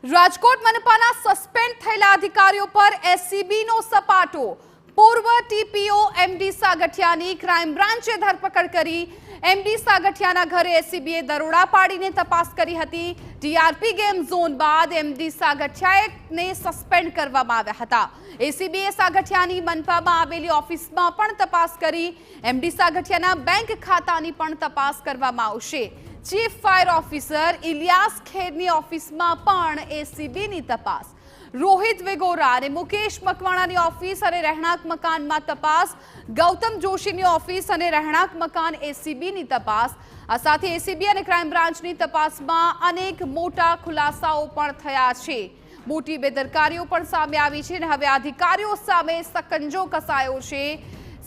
Rajkot મનપાના suspend થયેલા અધિકારીઓ પર એસીબીનો સપાટો. પૂર્વ ટીપીઓ એમડી સાગઠિયાની ક્રાઇમ બ્રાન્ચે ધરપકડ કરી. એમડી સાગઠિયાના ઘરે એસીબીએ દરોડા પાડીને તપાસ કરી હતી. ટીઆરપી ગેમ ઝોન બાદ એમડી સાગઠિયાને સસ્પેન્ડ કરવામાં આવ્યા હતા. એસીબીએ સાગઠિયાની મનપામાં આવેલી ઓફિસમાં પણ તપાસ કરી. એમડી સાગઠિયાના બેંક ખાતાની પણ તપાસ કરવામાં આવશે. ચીફ ફાયર ઓફિસર ઇલિયાસ ખેરની ઓફિસમાં પણ એસીબીની તપાસ. રોહિત વેગોરા અને મુકેશ મકવાણાની ઓફિસ અને રહેણાંક મકાનમાં તપાસ. ગૌતમ જોશીની ઓફિસ અને રહેણાંક મકાન એસીબીની તપાસ. આ સાથે એસીબી અને ક્રાઇમ બ્રાન્ચની તપાસમાં અનેક મોટા ખુલાસાઓ પણ થયા છે. મોટી બેદરકારીઓ પણ સામે આવી છે અને હવે અધિકારીઓ સામે સકંજો કસાયો છે.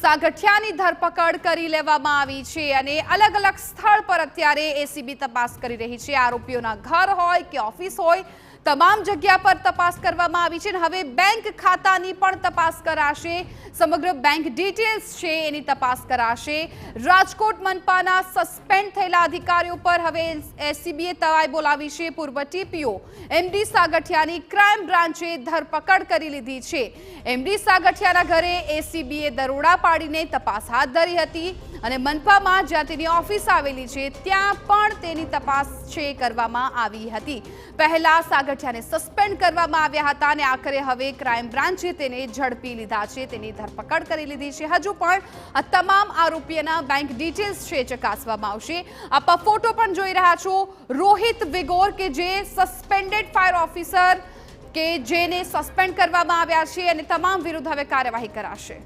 સાગઠિયાની ધરપકડ કરી લેવામાં આવી છે અને અલગ અલગ સ્થળ પર અત્યારે એસીબી તપાસ કરી રહી છે. આરોપીઓના ઘર હોય કે ઓફિસ હોય, તમામ જગ્યા પર તપાસ કરવામાં આવી છે. હવે બેંક ખાતાની પણ તપાસ કરાશે. સમગ્ર બેંક ડિટેલ્સ છે એની તપાસ કરાશે. રાજકોટ મનપાના સસ્પેન્ડ થયેલા અધિકારીઓ પર હવે એસીબીએ તવાઈ બોલાવી છે. પૂર્વ ટીપીઓ એમડી સાગઠિયાની ક્રાઇમ બ્રાન્ચે ધરપકડ કરી લીધી છે. એમડી સાગઠિયાના ઘરે એસીબીએ દરોડા પાડીને તપાસ હાથ ધરી હતી અને મનપામાં જ્યાં તેની ઓફિસ આવેલી છે ત્યાં પણ તેની તપાસ છે કરવામાં આવી હતી. પહેલા સાગઠિયાને સસ્પેન્ડ કરવામાં આવ્યા હતા અને આખરે હવે ક્રાઇમ બ્રાન્ચે તેને ઝડપી લીધા છે, તેની ધરપકડ કરી લીધી છે. હજુ પણ આ તમામ આરોપીઓના બેંક ડિટેલ્સ છે ચકાસવામાં આવશે. આપ ફોટો પણ જોઈ રહ્યા છો. રોહિત વેગોર કે જે સસ્પેન્ડેડ ફાયર ઓફિસર કે જેને સસ્પેન્ડ કરવામાં આવ્યા છે અને તમામ વિરુદ્ધ હવે કાર્યવાહી કરાશે.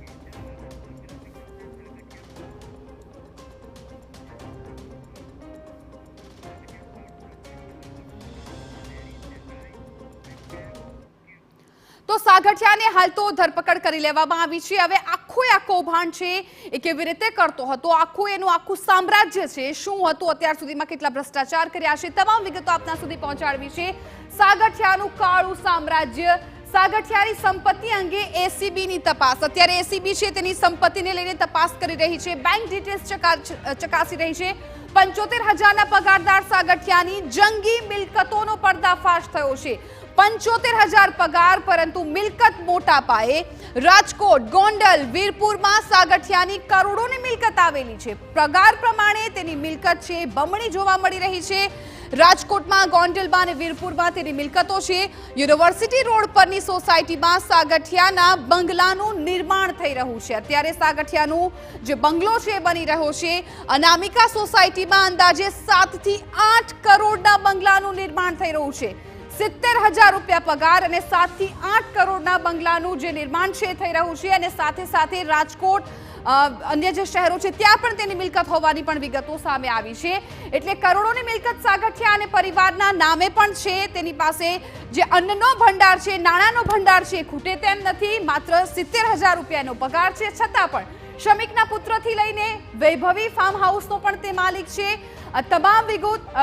તો સાગઠિયાને હાલ તો ધરપકડ કરી લેવામાં આવી છે. હવે આખું કૌભાંડ છે એ કેવી રીતે કરતો હતો, એનું આખું સામ્રાજ્ય છે, શું હતું, અત્યાર સુધીમાં કેટલા ભ્રષ્ટાચાર કર્યા છે, તમામ વિગતો આપના સુધી પહોંચાડવી છે. સાગઠિયાનું કાળું સામ્રાજ્ય, સાગઠિયાની સંપત્તિ અંગે એસીબીની તપાસ. અત્યારે એસીબી છે તેની સંપત્તિને લઈને તપાસ કરી રહી છે. બેંક ડિટેલ્સ ચકાસી રહી છે. 75,000ના પગારદાર સાગઠિયાની જંગી મિલકતોનો પર્દાફાશ થયો છે. 75,000 પગાર, પરંતુ મિલકત મોટા પાયે. રાજકોટ, ગોંડલ, વીરપુરમાં સાગઠિયાની કરોડોની મિલકત આવેલી છે. પગાર પ્રમાણે તેની મિલકત છે બમણી જોવા મળી રહી છે. રાજકોટમાં, ગોંડલમાં અને વીરપુરમાં તેની મિલકતો છે. યુનિવર્સિટી રોડ પરની સોસાયટીમાં સાગઠિયાના બંગલાનું નિર્માણ થઈ રહ્યું છે. અત્યારે સાગઠિયાનું જે બંગલો છે બની રહ્યો છે. અનામિકા સોસાયટીમાં અંદાજે 7 થી 8 કરોડના બંગલાનું નિર્માણ થઈ રહ્યું છે. 70,000 રૂપિયા પગાર અને 7 થી 8 કરોડના બંગલાનું જે નિર્માણ છે થઈ રહ્યું છે. અને સાથે સાથે રાજકોટ, અન્ય જે શહેરો છે ત્યાં પણ તેની મિલકત હોવાની પણ વિગતો સામે આવી છે. એટલે કરોડોની મિલકત સાગઠિયા અને પરિવારના નામે પણ છે. તેની પાસે જે અન્નનો ભંડાર છે, નાણાંનો ભંડાર છે, ખૂટે તેમ નથી. માત્ર 70,000 રૂપિયાનો પગાર છે, છતાં પણ શ્રમિકના પુત્રથી લઈને વૈભવી ફાર્મ હાઉસનો પણ તે માલિક છે. તમામ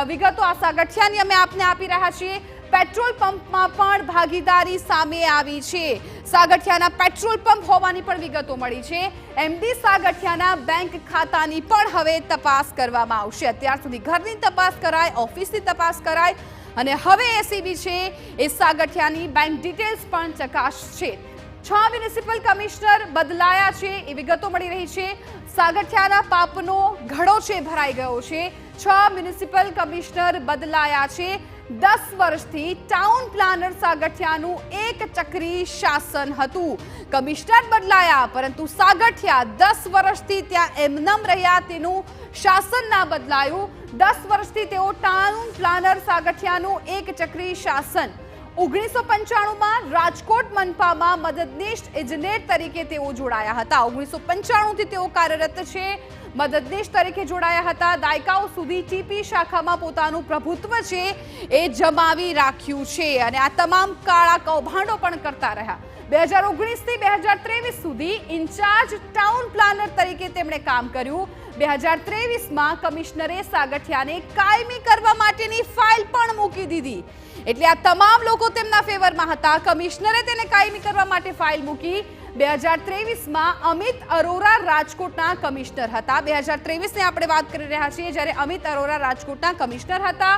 વિગતો આ સાગઠિયાની અમે આપને આપી રહ્યા છીએ. પેટ્રોલ પંપમાં પણ ભાગીદારી સામે આવી છે. સાગઠિયાના પેટ્રોલ પંપ હોવાની પણ વિગતો મળી છે. એમડી સાગઠિયાના બેંક ખાતાની પણ હવે તપાસ કરવામાં આવશે. અત્યાર સુધી ઘરની તપાસ કરાય, ઓફિસની તપાસ કરાય અને હવે એસીબી છે એ સાગઠિયાની બેંક ડિટેલ્સ પણ ચકાસશે. 6 મ્યુનિસિપલ કમિશનર બદલાયા છે એ વિગતો મળી રહી છે. સાગઠિયાના પાપનો ઘડો છે ભરાઈ ગયો છે. 6 મ્યુનિસિપલ કમિશનર બદલાયા છે. 10 વર્ષથી ટાઉન પ્લાનર સાગઠિયાનું એક ચક્રી શાસન હતું. કમિશનર બદલાયા, પરંતુ સાગઠિયા 10 વર્ષથી ત્યાં એમનેમ રહ્યા, તેનું શાસન ના બદલાયું. 10 વર્ષથી તેઓ ટાઉન પ્લાનર સાગઠિયાનું એક ચક્રી શાસન. 1995માં રાજકોટ મનપામાં મદદનીશ ઇજનેર તરીકે તેઓ જોડાયા હતા. 1995થી તેઓ કાર્યરત છે, મદદનીશ તરીકે જોડાયા હતા. દાયકાઓ સુધી ટીપી શાખામાં પોતાનું પ્રભુત્વ છે એ જમાવી રાખ્યું છે અને આ તમામ કાળા કૌભાંડો પણ કરતા રહ્યા. 2019થી 2023 સુધી ઇન્ચાર્જ ટાઉન પ્લાનર તરીકે તેમણે કામ કર્યું. 2023માં કમિશનરે સાગઠિયાને કાયમી કરવા માટેની ફાઇલ પણ મૂકી દીધી. એટલે આ તમામ લોકો તેમના ફેવરમાં હતા. કમિશનરે તેને કાયમી કરવા માટે ફાઇલ મૂકી. 2023માં અમિત અરોરા રાજકોટના કમિશનર હતા. 2023ની આપણે વાત કરી રહ્યા છીએ, જ્યારે અમિત અરોરા રાજકોટના કમિશનર હતા.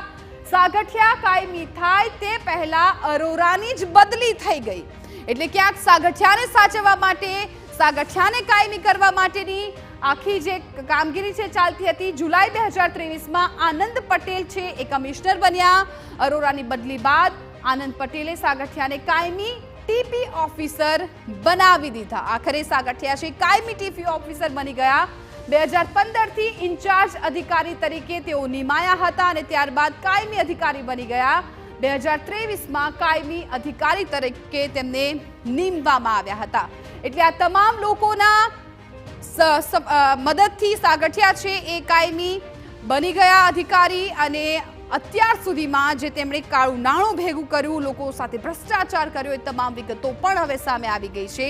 સાગઠિયા કાયમી થાય તે પહેલા અરોરાની જ બદલી થઈ ગઈ। એટલે ક્યાંક સાગઠિયાને સાચવવા માટે, સાગઠિયાને કાયમી કરવા માટેની આખી જે કામગીરી છે ચાલતી હતી। જુલાઈ 2023માં આનંદ પટેલ છે એ કમિશનર બન્યા। અરોરાની બદલી બાદ આનંદ પટેલે સાગઠિયાને કાયમી ટીપી ઓફિસર બનાવી દીધા। આખરે સાગઠિયા છે કાયમી ટીપી ઓફિસર બની ગયા। 2015થી ઇન્ચાર્જ અધિકારી તરીકે તેઓ નિમાયા હતા અને ત્યારબાદ કાયમી અધિકારી બની ગયા। 2023માં કાયમી અધિકારી તરીકે તેમને નીમવામાં આવ્યા હતા। એટલે આ તમામ લોકોના મદદથી સાગઠિયા છે એ કાયમી બની ગયા અધિકારી અને અત્યાર સુધીમાં જે તેમણે કાળું નાણું ભેગું કર્યું, લોકો સાથે ભ્રષ્ટાચાર કર્યો, એ તમામ વિગતો પણ હવે સામે આવી ગઈ છે।